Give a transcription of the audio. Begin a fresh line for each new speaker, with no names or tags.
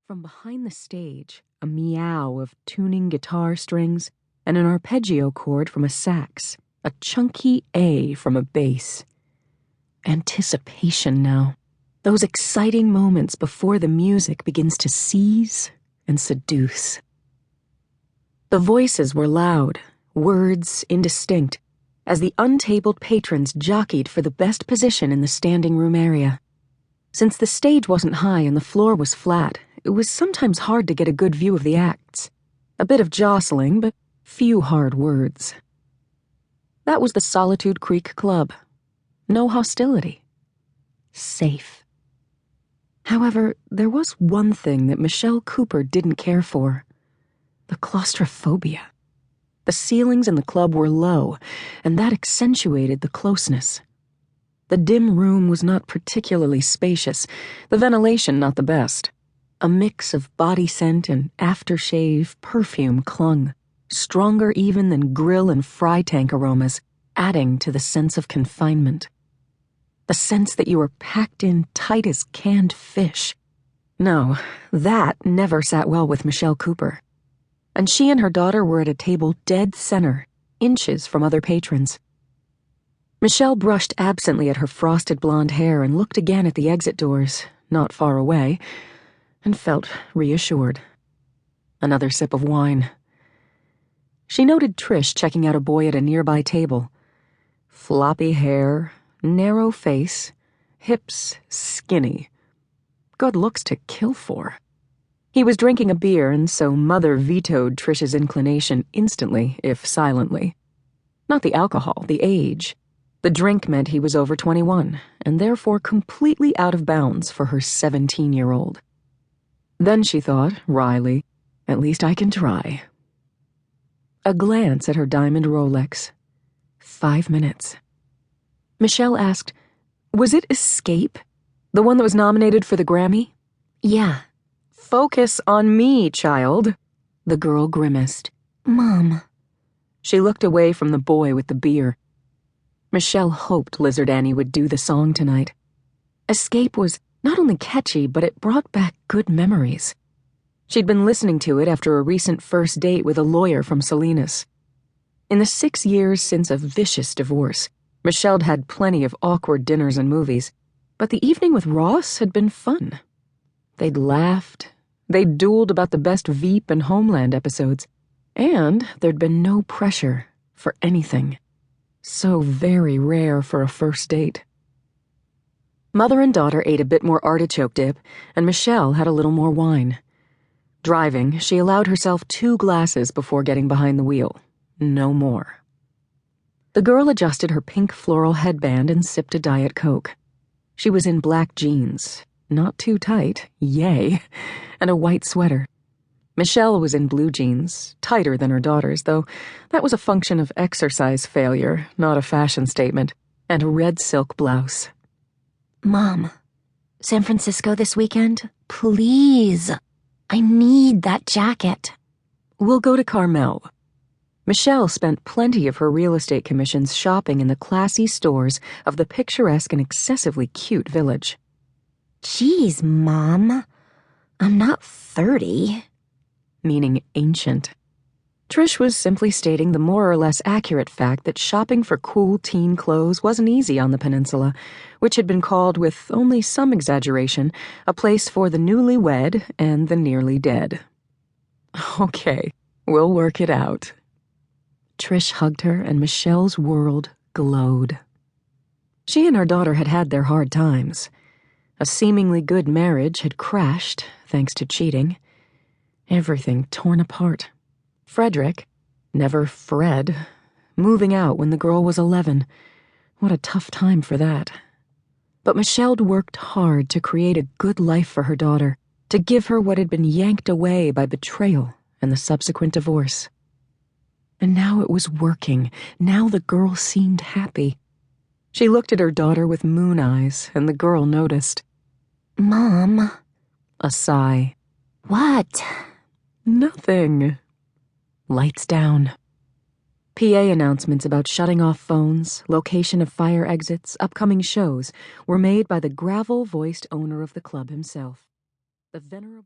From behind the stage, a meow of tuning guitar strings and an arpeggio chord from a sax, a chunky A from a bass. Anticipation now. Those exciting moments before the music begins to seize and seduce. The voices were loud, words indistinct, as the untabled patrons jockeyed for the best position in the standing room area. Since the stage wasn't high and the floor was flat, it was sometimes hard to get a good view of the acts. A bit of jostling, but few hard words. That was the Solitude Creek Club. No hostility. Safe. However, there was one thing that Michelle Cooper didn't care for. The claustrophobia. The ceilings in the club were low, and that accentuated the closeness. The dim room was not particularly spacious, the ventilation not the best. A mix of body scent and aftershave perfume clung, stronger even than grill and fry tank aromas, adding to the sense of confinement. The sense that you were packed in tight as canned fish. No, that never sat well with Michelle Cooper. And she and her daughter were at a table dead center, inches from other patrons. Michelle brushed absently at her frosted blonde hair and looked again at the exit doors, not far away, and felt reassured. Another sip of wine. She noted Trish checking out a boy at a nearby table. Floppy hair, narrow face, hips skinny. Good looks to kill for. He was drinking a beer, and so Mother vetoed Trish's inclination instantly, if silently. Not the alcohol, the age. The drink meant he was over 21, and therefore completely out of bounds for her 17-year-old. Then she thought, wryly, at least I can try. A glance at her diamond Rolex. 5 minutes. Michelle asked, "Was it Escape? The one that was nominated for the Grammy?" "Yeah." "Focus on me, child." The girl grimaced. "Mom." She looked away from the boy with the beer. Michelle hoped Lizard Annie would do the song tonight. Escape was not only catchy, but it brought back good memories. She'd been listening to it after a recent first date with a lawyer from Salinas. In the 6 years since a vicious divorce, Michelle'd had plenty of awkward dinners and movies, but the evening with Ross had been fun. They'd laughed, they'd dueled about the best Veep and Homeland episodes, and there'd been no pressure for anything. So very rare for a first date. Mother and daughter ate a bit more artichoke dip, and Michelle had a little more wine. Driving, she allowed herself 2 glasses before getting behind the wheel. No more. The girl adjusted her pink floral headband and sipped a Diet Coke. She was in black jeans, not too tight, yay, and a white sweater. Michelle was in blue jeans, tighter than her daughter's, though that was a function of exercise failure, not a fashion statement, and a red silk blouse. "Mom, San Francisco this weekend? Please. I need that jacket." "We'll go to Carmel." Michelle spent plenty of her real estate commissions shopping in the classy stores of the picturesque and excessively cute village. "Geez, Mom, I'm not 30. Meaning ancient. Trish was simply stating the more or less accurate fact that shopping for cool teen clothes wasn't easy on the peninsula, which had been called, with only some exaggeration, a place for the newly wed and the nearly dead. "Okay, we'll work it out." Trish hugged her, and Michelle's world glowed. She and her daughter had had their hard times. A seemingly good marriage had crashed, thanks to cheating. Everything torn apart. Frederick, never Fred, moving out when the girl was 11. What a tough time for that. But Michelle'd worked hard to create a good life for her daughter, to give her what had been yanked away by betrayal and the subsequent divorce. And now it was working. Now the girl seemed happy. She looked at her daughter with moon eyes, and the girl noticed. "Mom." A sigh. "What?" "Nothing." Lights down. PA announcements about shutting off phones, location of fire exits, upcoming shows were made by the gravel-voiced owner of the club himself, the venerable